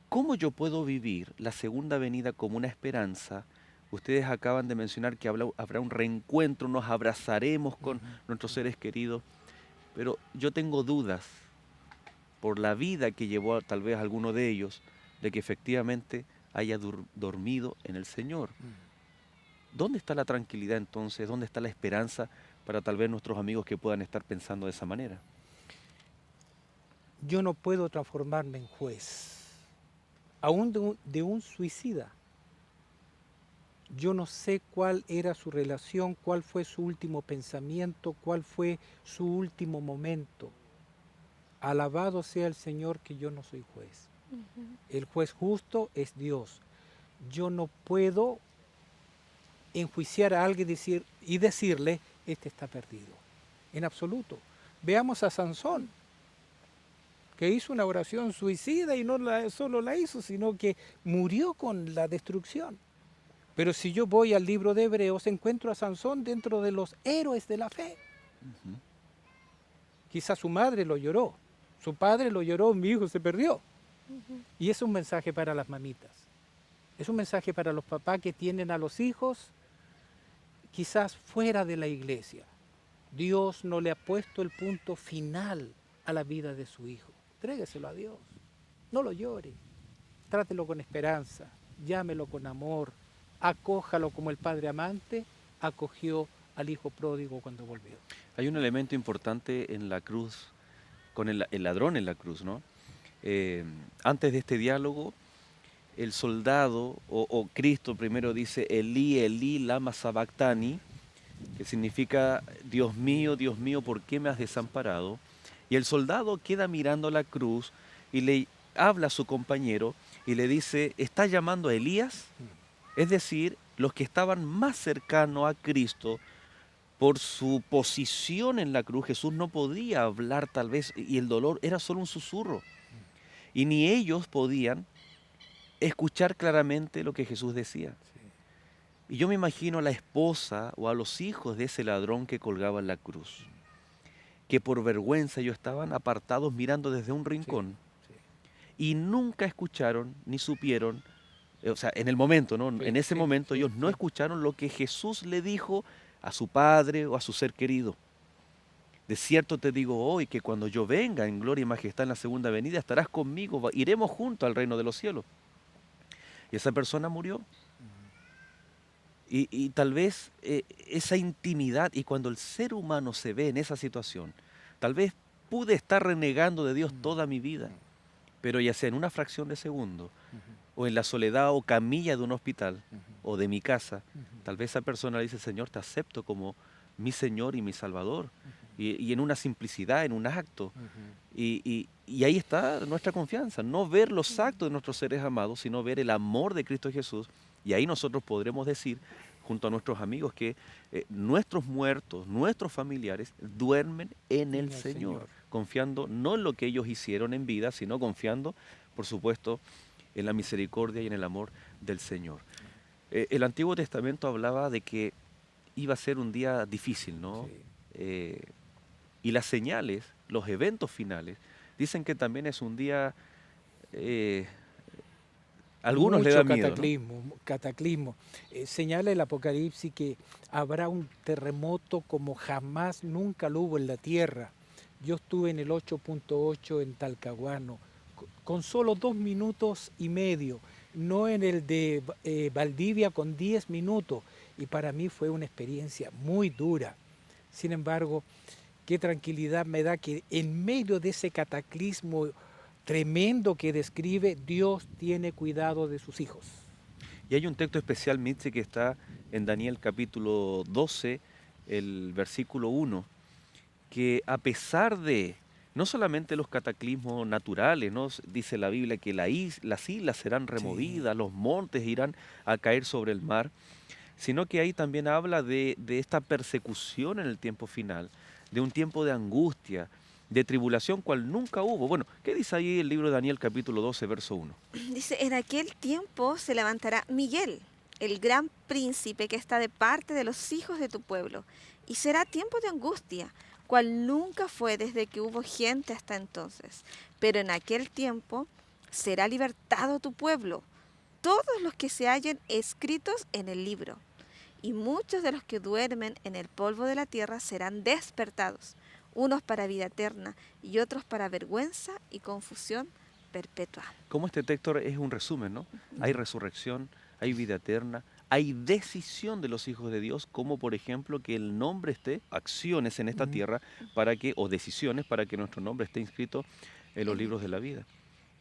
¿Cómo yo puedo vivir la segunda venida como una esperanza? Ustedes acaban de mencionar que habrá un reencuentro, nos abrazaremos con nuestros seres queridos, pero yo tengo dudas por la vida que llevó tal vez alguno de ellos, de que efectivamente haya dormido en el Señor. ¿Dónde está la tranquilidad entonces? ¿Dónde está la esperanza para tal vez nuestros amigos que puedan estar pensando de esa manera? Yo no puedo transformarme en juez, aún de un suicida. Yo no sé cuál era su relación, cuál fue su último pensamiento, cuál fue su último momento. Alabado sea el Señor que yo no soy juez. El juez justo es Dios. Yo no puedo enjuiciar a alguien y decirle, este está perdido. En absoluto. Veamos a Sansón, que hizo una oración suicida y no solo la hizo, sino que murió con la destrucción. Pero si yo voy al libro de Hebreos, encuentro a Sansón dentro de los héroes de la fe. Quizás su madre lo lloró, su padre lo lloró, mi hijo se perdió. Y es un mensaje para las mamitas. Es un mensaje para los papás que tienen a los hijos quizás fuera de la iglesia. Dios no le ha puesto el punto final a la vida de su hijo. Trégueselo a Dios. No lo llore. Trátelo con esperanza. Llámelo con amor. Acójalo como el padre amante acogió al hijo pródigo cuando volvió. Hay un elemento importante en la cruz, con el ladrón en la cruz, ¿no? Antes de este diálogo, el soldado o Cristo primero dice, Elí, Elí, lama sabactani, que significa, Dios mío, ¿por qué me has desamparado? Y el soldado queda mirando la cruz y le habla a su compañero y le dice, ¿está llamando a Elías? Es decir, los que estaban más cercanos a Cristo, por su posición en la cruz, Jesús no podía hablar tal vez, y el dolor era solo un susurro. Y ni ellos podían escuchar claramente lo que Jesús decía. Y yo me imagino a la esposa o a los hijos de ese ladrón que colgaba en la cruz, que por vergüenza ellos estaban apartados mirando desde un rincón y nunca escucharon ni supieron, o sea, en el momento, ¿no? En ese momento ellos no escucharon lo que Jesús le dijo a su padre o a su ser querido. De cierto te digo hoy que cuando yo venga en gloria y majestad en la segunda venida, estarás conmigo, iremos juntos al reino de los cielos. Y esa persona murió. Y tal vez esa intimidad, y cuando el ser humano se ve en esa situación, tal vez pude estar renegando de Dios toda mi vida, pero ya sea en una fracción de segundo, o en la soledad o camilla de un hospital, o de mi casa, tal vez esa persona le dice, Señor, te acepto como mi Señor y mi Salvador, y en una simplicidad, en un acto. Y ahí está nuestra confianza, no ver los actos de nuestros seres amados, sino ver el amor de Cristo Jesús. Y ahí nosotros podremos decir, junto a nuestros amigos, que nuestros muertos, nuestros familiares, duermen en el Señor, confiando no en lo que ellos hicieron en vida, sino confiando, por supuesto, en la misericordia y en el amor del Señor. El Antiguo Testamento hablaba de que iba a ser un día difícil, ¿no? Y las señales, los eventos finales, dicen que también es un día... algunos mucho le dan miedo, cataclismo. Señala el Apocalipsis que habrá un terremoto como jamás nunca lo hubo en la tierra. Yo estuve en el 8.8 en Talcahuano, con solo 2 minutos y medio, no en el de Valdivia con 10 minutos, y para mí fue una experiencia muy dura. Sin embargo, qué tranquilidad me da que en medio de ese cataclismo tremendo que describe, Dios tiene cuidado de sus hijos. Y hay un texto especial, Mitzi, que está en Daniel capítulo 12, el versículo 1, que a pesar de, no solamente los cataclismos naturales, ¿no? Dice la Biblia que las islas serán removidas, los montes irán a caer sobre el mar, sino que ahí también habla de esta persecución en el tiempo final, de un tiempo de angustia, de tribulación cual nunca hubo. Bueno, ¿qué dice ahí el libro de Daniel capítulo 12, verso 1? Dice, en aquel tiempo se levantará Miguel, el gran príncipe que está de parte de los hijos de tu pueblo, y será tiempo de angustia, cual nunca fue desde que hubo gente hasta entonces. Pero en aquel tiempo será libertado tu pueblo, todos los que se hallen escritos en el libro, y muchos de los que duermen en el polvo de la tierra serán despertados, unos para vida eterna y otros para vergüenza y confusión perpetua. Como este texto es un resumen, ¿no? Hay resurrección, hay vida eterna, hay decisión de los hijos de Dios, como por ejemplo que el nombre esté, acciones en esta tierra, para que, o decisiones para que nuestro nombre esté inscrito en los libros de la vida,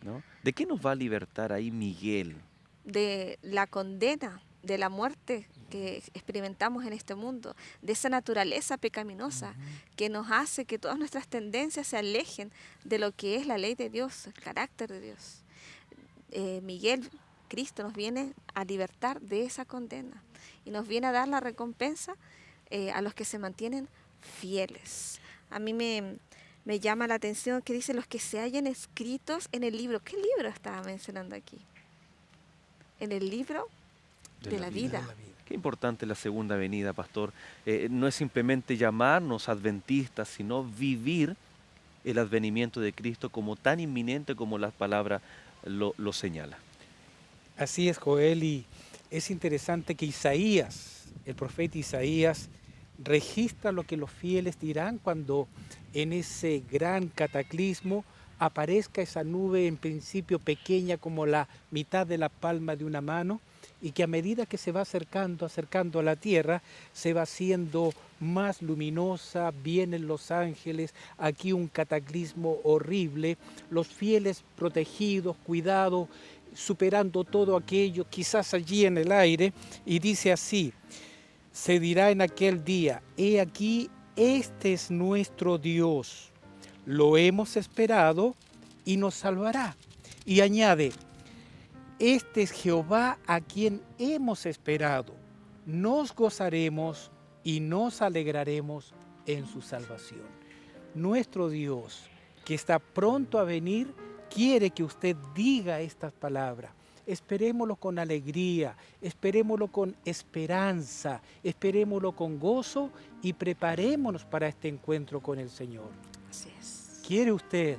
¿no? ¿De qué nos va a libertar ahí Miguel? De la condena, de la muerte que experimentamos en este mundo, de esa naturaleza pecaminosa que nos hace que todas nuestras tendencias se alejen de lo que es la ley de Dios, el carácter de Dios. Miguel, Cristo, nos viene a libertar de esa condena y nos viene a dar la recompensa a los que se mantienen fieles. A mí me llama la atención que dice los que se hallen escritos en el libro. ¿Qué libro estaba mencionando aquí? En el libro de la vida. Qué importante la segunda venida, pastor. No es simplemente llamarnos adventistas, sino vivir el advenimiento de Cristo como tan inminente como la palabra lo señala. Así es, Joel, y es interesante que Isaías el profeta Isaías registra lo que los fieles dirán cuando en ese gran cataclismo aparezca esa nube en principio pequeña como la mitad de la palma de una mano, y que a medida que se va acercando a la tierra, se va haciendo más luminosa, vienen los ángeles, aquí un cataclismo horrible, los fieles protegidos, cuidados, superando todo aquello, quizás allí en el aire, y dice así: se dirá en aquel día, he aquí, este es nuestro Dios, lo hemos esperado y nos salvará. Y añade, este es Jehová a quien hemos esperado, nos gozaremos y nos alegraremos en su salvación. Nuestro Dios, que está pronto a venir, quiere que usted diga estas palabras. Esperémoslo con alegría, esperémoslo con esperanza, esperémoslo con gozo y preparémonos para este encuentro con el Señor. Así es. ¿Quiere usted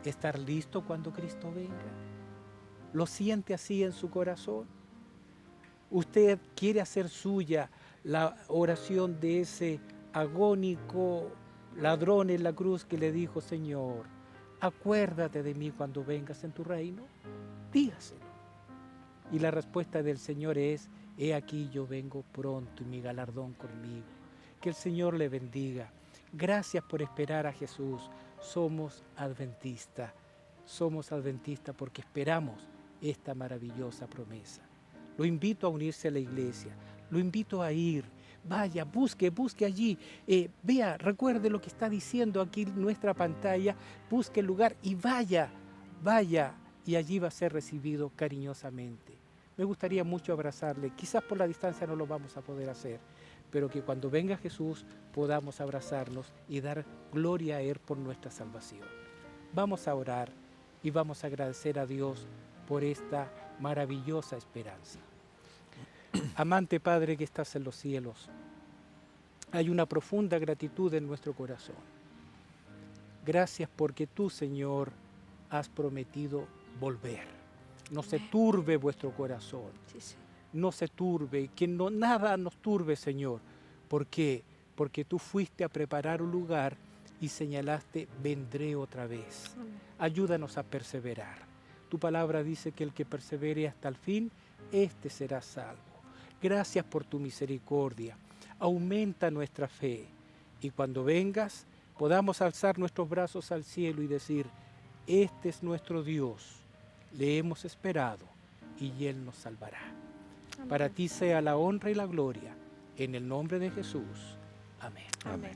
estar listo cuando Cristo venga? ¿Lo siente así en su corazón? ¿Usted quiere hacer suya la oración de ese agónico ladrón en la cruz que le dijo: Señor, acuérdate de mí cuando vengas en tu reino? Dígaselo. Y la respuesta del Señor es: he aquí yo vengo pronto y mi galardón conmigo. Que el Señor le bendiga. Gracias por esperar a Jesús. Somos adventistas porque esperamos esta maravillosa promesa. Lo invito a unirse a la iglesia, lo invito a ir, vaya, busque allí, vea, recuerde lo que está diciendo aquí en nuestra pantalla, busque el lugar y vaya, y allí va a ser recibido cariñosamente. Me gustaría mucho abrazarle, quizás por la distancia no lo vamos a poder hacer, pero que cuando venga Jesús podamos abrazarnos y dar gloria a Él por nuestra salvación. Vamos a orar y vamos a agradecer a Dios por esta maravillosa esperanza. Amante Padre que estás en los cielos, hay una profunda gratitud en nuestro corazón. Gracias porque tú, Señor, has prometido volver. No se turbe vuestro corazón, Sí. no se turbe, que nada nos turbe, Señor. ¿Por qué? Porque tú fuiste a preparar un lugar y señalaste: vendré otra vez. Ayúdanos a perseverar. Tu palabra dice que el que persevere hasta el fin, éste será salvo. Gracias por tu misericordia. Aumenta nuestra fe. Y cuando vengas, podamos alzar nuestros brazos al cielo y decir: este es nuestro Dios. Le hemos esperado y Él nos salvará. Amén. Para ti sea la honra y la gloria. En el nombre de Jesús. Amén. Amén.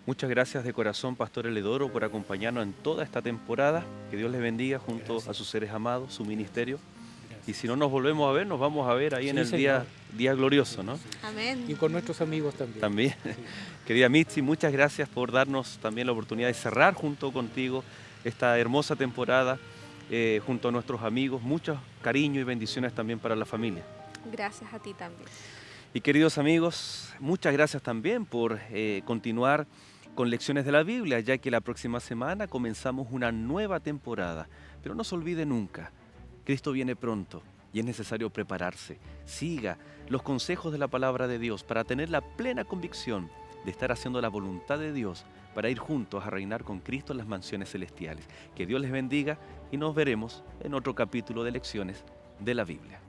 Muchas gracias de corazón, Pastor Eledoro, por acompañarnos en toda esta temporada. Que Dios les bendiga junto a sus seres amados, su ministerio. Gracias. Y si no nos volvemos a ver, nos vamos a ver ahí en Sí, el Señor. día glorioso, ¿no? Amén. Y con nuestros amigos también. También. Sí. Querida Mitzi, muchas gracias por darnos también la oportunidad de cerrar junto contigo esta hermosa temporada, junto a nuestros amigos. Mucho cariño y bendiciones también para la familia. Gracias a ti también. Y queridos amigos, muchas gracias también por continuar con lecciones de la Biblia, ya que la próxima semana comenzamos una nueva temporada. Pero no se olvide nunca, Cristo viene pronto y es necesario prepararse. Siga los consejos de la palabra de Dios para tener la plena convicción de estar haciendo la voluntad de Dios, para ir juntos a reinar con Cristo en las mansiones celestiales. Que Dios les bendiga y nos veremos en otro capítulo de Lecciones de la Biblia.